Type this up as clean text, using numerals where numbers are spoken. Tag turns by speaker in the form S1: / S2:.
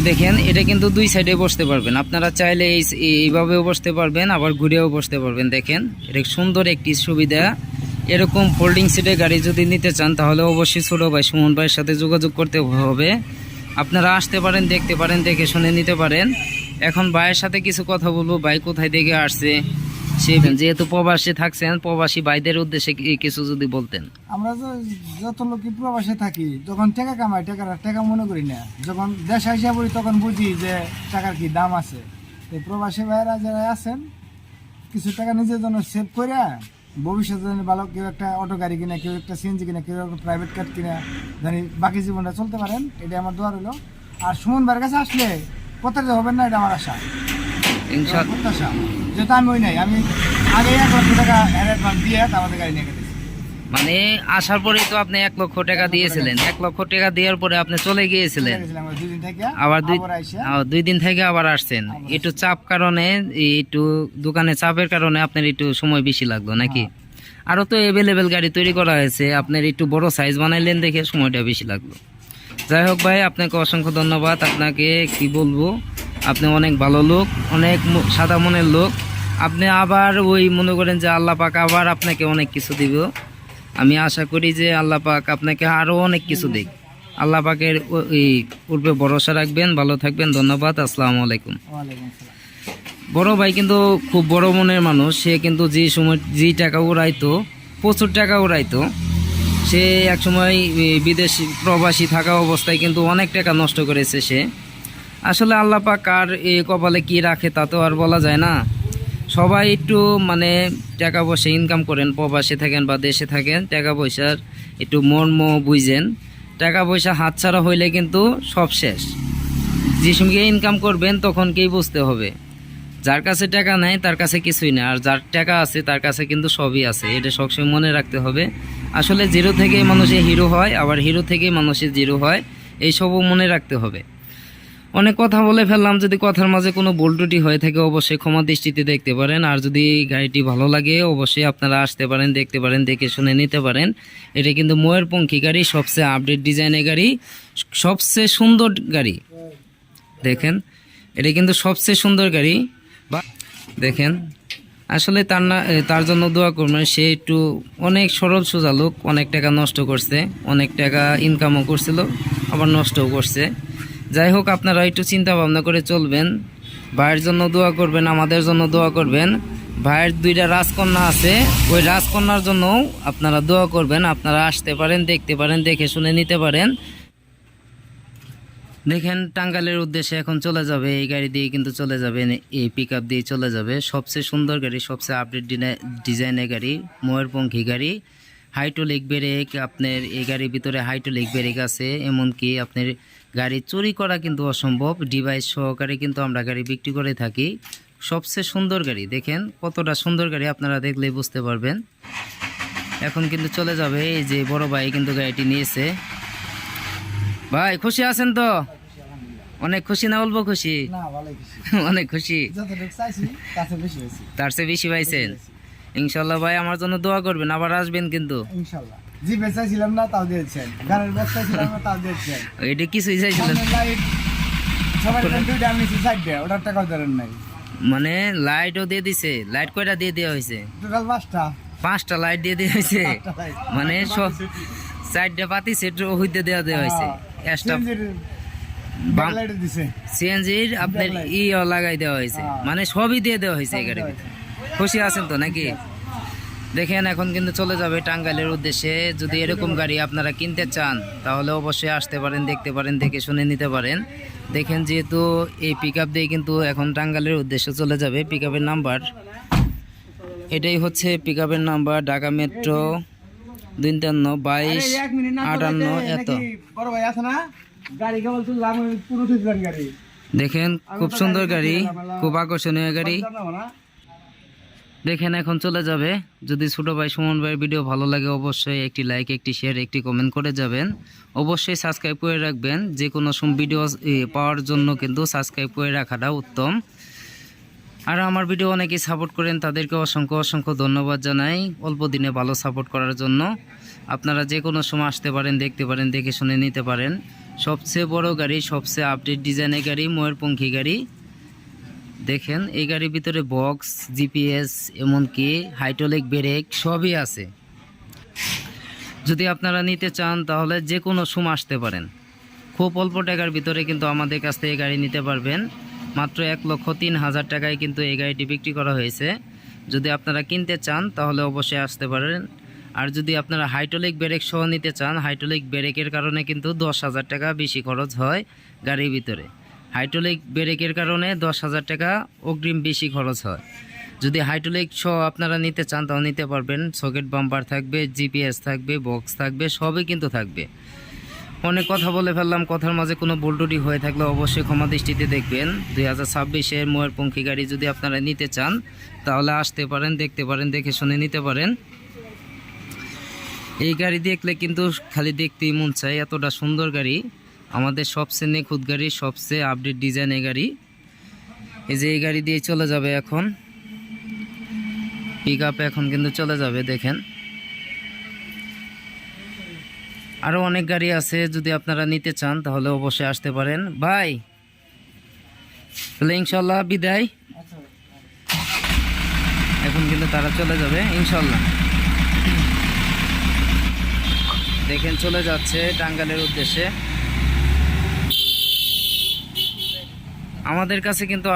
S1: দেখেন এটা কিন্তু দুই সাইডে বসতে পারবেন, আপনারা চাইলে এইভাবেও বসতে পারবেন, আবার ঘুরেও বসতে পারবেন। দেখেন এটা সুন্দর একটি সুবিধা। এরকম ফোল্ডিং সিটের গাড়ি যদি নিতে চান তাহলে অবশ্যই ছোটো ভাই সুমন ভাইয়ের সাথে যোগাযোগ করতে হবে। আপনারা আসতে পারেন, দেখতে পারেন, দেখে শুনে নিতে পারেন। এখন ভাইয়ের সাথে কিছু কথা বলবো। ভাই কোথায় থেকে আসছে, সে যেহেতু প্রবাসে থাকছেন, প্রবাসী ভাইদের উদ্দেশ্যে কিছু যদি বলতেন।
S2: আমরা যত লোকই প্রবাসে থাকি, যখন টাকা কামাই টাকা মনে করি না, যখন দেশ আসিয়া পড়ি তখন বুঝি যে টাকার কি দাম আছে। তো প্রবাসী ভাইয়েরা যারা আছেন, কিছু টাকা নিজের জন্য সেভ করে ভবিষ্যতে ভালো কেউ একটা অটো গাড়ি কিনা, কেউ একটা সিএনজি কিনা, কেউ একটা প্রাইভেট কার কিনা, জানি বাকি জীবনটা চলতে পারেন, এটা আমার দোয়া রইল। আর সুমন ভাইয়ের কাছে আসলে প্রতারিত হবেন না, এটা আমার আশা, প্রত্যাশা। যেটা আমি ওই নাই, আমি আগে 1 লক্ষ টাকা অ্যাডভান্স দিয়ে আমাদের গাড়ি নিয়ে গেছি।
S1: মানে আসার পরেই তো আপনি 1 লক্ষ টাকা দিয়েছিলেন। 1 লক্ষ টাকা দেওয়ার পরে আপনি চলে গিয়েছিলেন, আবার 2 দিন থেকে আবার আসছেন। একটু চাপ কারণে, একটু দোকানে চাপের কারণে আপনার একটু সময় বেশি লাগলো নাকি? আরও তো অ্যাভেলেবেল গাড়ি তৈরি করা হয়েছে, আপনার একটু বড় সাইজ বানাইলেন দেখে সময়টা বেশি লাগলো। যাই হোক ভাই, আপনাকে অসংখ্য ধন্যবাদ। আপনাকে কি বলবো, আপনি অনেক ভালো লোক, অনেক সাদা মনের লোক। আপনি আবার ওই মনে করেন যে আল্লাহ পাক আবার আপনাকে অনেক কিছু দিব। আমি আশা করি যে আল্লাহ পাক আপনাকে আরও অনেক কিছু দিক। আল্লাহ পাকের পূর্বে ভরসা রাখবেন, ভালো থাকবেন। ধন্যবাদ, আসসালামু আলাইকুম। বড় ভাই কিন্তু খুব বড় মনের মানুষ। সে কিন্তু যে সময় যে টাকা উড়াইতো, প্রচুর টাকা উড়াইতো। সে একসময় বিদেশি প্রবাসী থাকা অবস্থায় কিন্তু অনেক টাকা নষ্ট করেছে সে। আসলে আল্লাহ পাক কার কপালে কি রাখে তা তো আর বলা যায় না। সবাই একটু মানে টাকা পয়সা ইনকাম করেন, প্রবাসে থাকেন বা দেশে থাকেন, টাকা পয়সার একটু মর্ম বুঝেন। টাকা পয়সা হাতছাড়া হইলে কিন্তু সব শেষ। যে সঙ্গে ইনকাম করবেন তখনকেই বুঝতে হবে, যার কাছে টাকা নাই তার কাছে কিছুই নেই, আর যার টাকা আছে তার কাছে কিন্তু সবই আছে। এটা সবসময় মনে রাখতে হবে। আসলে জিরো থেকেই মানুষের হিরো হয়, আবার হিরো থেকেই মানুষের জিরো হয়, এইসবও মনে রাখতে হবে। অনেক কথা বলে ফেললাম, যদি কথার মাঝে কোনো ভুল ত্রুটি হয়ে থাকে অবশ্যই ক্ষমা দৃষ্টিতে দেখতে পারেন। আর যদি গাড়িটি ভালো লাগে অবশ্যই আপনারা আসতে পারেন, দেখতে পারেন, দেখে শুনে নিতে পারেন। এটা কিন্তু ময়ূরপঙ্খী গাড়ি, সবচেয়ে আপডেট ডিজাইনের গাড়ি, সবচেয়ে সুন্দর গাড়ি। দেখেন এটা কিন্তু সবচেয়ে সুন্দর গাড়ি। বা দেখেন আসলে তার জন্য দোয়া করবেন। সে একটু অনেক সরল সোজা লোক, অনেক টাকা নষ্ট করছে, অনেক টাকা ইনকামও করছিল, আবার নষ্টও করছে। যাই হোক, আপনারা একটু চিন্তা ভাবনা করে চলবেন। ভাইয়ের জন্য দোয়া করবেন, আমাদের জন্য দোয়া করবেন। ভাইয়ের 2টা রাজকন্যা আছে, ওই রাজকন্যার জন্যও আপনারা দোয়া করবেন। আপনারা আসতে পারেন, দেখতে পারেন, দেখে শুনে নিতে পারেন। দেখেন টাঙ্গাইলের উদ্দেশ্যে এখন চলে যাবে, এই গাড়ি দিয়ে কিন্তু চলে যাবে, এই পিক আপ দিয়ে চলে যাবে। সবচেয়ে সুন্দর গাড়ি, সবচেয়ে আপডেট ডিজাইনের গাড়ি, ময়ূরপঙ্খী গাড়ি, হাইড্রোলিক ব্রেক। আপনার এই গাড়ির ভিতরে হাইড্রোলিক ব্রেক আছে, এমনকি আপনার গাড়ি চুরি করা কিন্তু অসম্ভব। ডিভাইস সহকারে কিন্তু আমরা গাড়ি বিক্রি করে থাকি। সবচেয়ে সুন্দর গাড়ি, দেখেন কতটা সুন্দর গাড়ি, আপনারা দেখলেই বুঝতে পারবেন। এখন কিন্তু চলে যাবে, এই যে বড় ভাই কিন্তু গাড়িটি নিয়েছে। ভাই খুশি আছেন তো? অনেক খুশি না অল্প খুশি? অনেক খুশি, তার চেয়ে বেশি পাইছেন। ইনশাল্লাহ ভাই আমার জন্য দোয়া করবেন, আবার আসবেন কিন্তু ইনশাল্লাহ।
S2: জি বেচাইছিলাম না তাও দিয়েছেন, গানের ব্যবসা ছিলাম না তাও দিয়েছেন।
S1: এটা কিছুই চাইছিলেন,
S2: সবাই দুইটা আমি সাইড দেয়, ওটার টাকাও দেন নাই।
S1: মানে লাইটও দিয়ে দিছে। লাইট কয়টা দিয়ে দেওয়া হয়েছে?
S2: টোটাল
S1: 5টা লাইট দিয়ে দেওয়া হয়েছে। মানে সব 4টা পাতি সেট হইতে দেওয়া হয়েছে। সিএনজির আপনার লাগাই দেওয়া হয়েছে, মানে সবই দিয়ে দেওয়া হয়েছে এই গাড়ির ভিতরে। খুশি আছেন তো নাকি? দেখেন এখন কিন্তু চলে যাবে টাঙ্গাইলের উদ্দেশ্যে। যদি এরকম গাড়ি আপনারা কিনতে চান তাহলে অবশ্যই আসতে পারেন, দেখতে পারেন, দেখে শুনে নিতে পারেন। দেখেন যেহেতু এই পিক আপ দিয়ে কিন্তু এখন টাঙ্গাইলের উদ্দেশ্যে চলে যাবে। পিক আপের নাম্বার এটাই হচ্ছে, পিক আপের নাম্বার ঢাকা মেট্রো 522258 এত। দেখেন খুব সুন্দর গাড়ি, খুব আকর্ষণীয় গাড়ি। দেখেন এখন চলে যাবে। যদি ছোট ভাই সুমন ভাইয়ের ভিডিও ভালো লাগে অবশ্যই একটি লাইক, একটি শেয়ার, একটি কমেন্ট করে যাবেন। অবশ্যই সাবস্ক্রাইব করে রাখবেন। যে কোনো ভিডিও পাওয়ার জন্য কিন্তু সাবস্ক্রাইব করে রাখাটা উত্তম। আর আমার ভিডিও অনেকেই সাপোর্ট করেন, তাদেরকে অসংখ্য অসংখ্য ধন্যবাদ জানাই অল্প দিনে ভালো সাপোর্ট করার জন্য। আপনারা যে কোনো সময় আসতে পারেন, দেখতে পারেন, দেখে শুনে নিতে পারেন। সবচেয়ে বড় গাড়ি, সবচেয়ে আপডেট ডিজাইনের গাড়ি, ময়ূরপঙ্খী গাড়ি। দেখেন এই গাড়ির ভিতরে বক্স, জিপিএস, এমনকি হাইড্রোলিক ব্রেক সবই আছে। যদি আপনারা নিতে চান তাহলে যে কোনো সময় আসতে পারেন। খুব অল্প টাকার ভিতরে কিন্তু আমাদের কাছ থেকে গাড়ি নিতে পারবেন। মাত্র 1,03,000 টাকায় কিন্তু এই গাড়িটি বিক্রি করা হয়েছে। যদি আপনারা কিনতে চান তাহলে অবশ্যই আসতে পারেন। আর যদি আপনারা হাইড্রোলিক ব্রেক সহ নিতে চান, হাইড্রোলিক ব্রেকের কারণে কিন্তু 10,000 টাকা বেশি খরচ হয় গাড়ির ভিতরে। হাইড্রোলিক ব্রেকের কারণে 10,000 টাকা অগ্রিম বেশি খরচ হয়। যদি হাইড্রোলিক সহ আপনারা নিতে চান তাও নিতে পারবেন। সকেট বাম্পার থাকবে, জিপিএস থাকবে, বক্স থাকবে, সবই কিন্তু থাকবে। অনেক কথা বলে ফেললাম, কথার মাঝে কোনো ভুলটুটি হয়ে থাকলে অবশ্যই ক্ষমা দৃষ্টিতে দেখবেন। 2026-এর ময়ূরপঙ্খী গাড়ি যদি আপনারা নিতে চান তাহলে আসতে পারেন, দেখতে পারেন, দেখে শুনে নিতে পারেন। এই গাড়ি দেখলে কিন্তু খালি দেখতেই মন চায়, এতটা সুন্দর গাড়ি। আমাদের সবচেয়ে নিখুঁত গাড়ি, সবচেয়ে আপডেট ডিজাইনের গাড়ি। এই যে এই গাড়ি দিয়ে চলে যাবে এখন, পিক আপে এখন কিন্তু চলে যাবে। দেখেন আরও অনেক গাড়ি আছে, যদি আপনারা নিতে চান তাহলে অবশ্যই আসতে পারেন। ভাই তাহলে ইনশাল্লাহ বিদায়। এখন কিন্তু তারা চলে যাবে ইনশাল্লাহ। দেখেন চলে যাচ্ছে টাঙ্গাইলের উদ্দেশ্যে। আমাদের কাছে কিন্তু